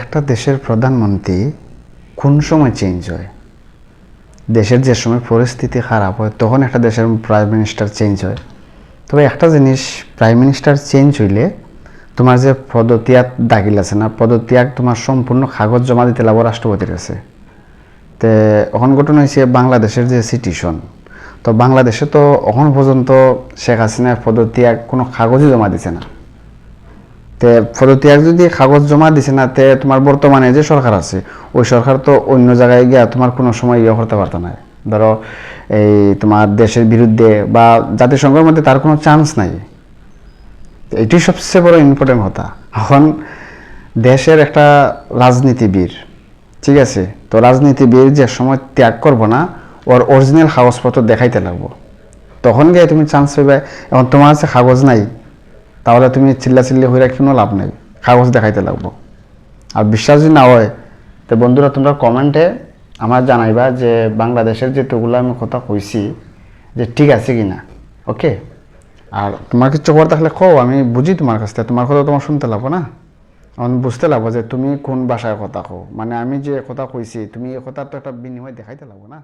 একটা দেশের প্রধানমন্ত্রী কোন সময় চেঞ্জ হয়? দেশের যে সময় পরিস্থিতি খারাপ হয় তখন একটা দেশের প্রাইম মিনিস্টার চেঞ্জ হয়। তবে একটা জিনিস, প্রাইম মিনিস্টার চেঞ্জ হইলে তোমার যে পদত্যাগ দাখিল আছে না, পদত্যাগ তোমার সম্পূর্ণ কাগজ জমা দিতে লাগবে রাষ্ট্রপতির কাছে। তে এখন ঘটনা হয়েছে বাংলাদেশের যে সিচুয়েশন, তো বাংলাদেশে তো এখন পর্যন্ত শেখ হাসিনার পদত্যাগ কোনো কাগজই জমা দিছে না। তে পদত্যাগ যদি কাগজ জমা দিছে না, তে তোমার বর্তমানে যে সরকার আছে ওই সরকার তো অন্য জায়গায় গিয়া তোমার কোনো সময় ইয়ে করতে পারতো না। ধরো এই তোমার দেশের বিরুদ্ধে বা জাতিসংঘের মধ্যে তার কোনো চান্স নাই। এটি সবচেয়ে বড় ইম্পর্টেন্ট কথা। এখন দেশের একটা রাজনীতিবিদ, ঠিক আছে, তো রাজনীতিবিদ যে সময় ত্যাগ করবো না, ওর অরিজিনাল কাগজপত্র দেখাইতে লাগবো, তখন গিয়ে তুমি চান্স পাবে। এখন তোমার কাছে কাগজ নাই, তাহলে তুমি চিল্লাচিল্লি হয়ে কোনো লাভ নেই, কাগজ দেখাইতে লাগবো। আর বিশ্বাস যদি না হয়, তো বন্ধুরা তোমরা কমেন্টে আমার জানাইবা যে বাংলাদেশের যেগুলো আমি কথা কইছি যে ঠিক আছে কি না। ওকে, আর তোমার কিছু খবর থাকলে কও, আমি বুঝি তোমার কাছ থেকে, তোমার কথা তোমার শুনতে লাগবো না, আমি বুঝতে লাগবো যে তুমি কোন ভাষায় কথা কও। মানে আমি যে কথা কইছি তুমি এই কথার তো একটা বিনিময় দেখাইতে লাগবো না।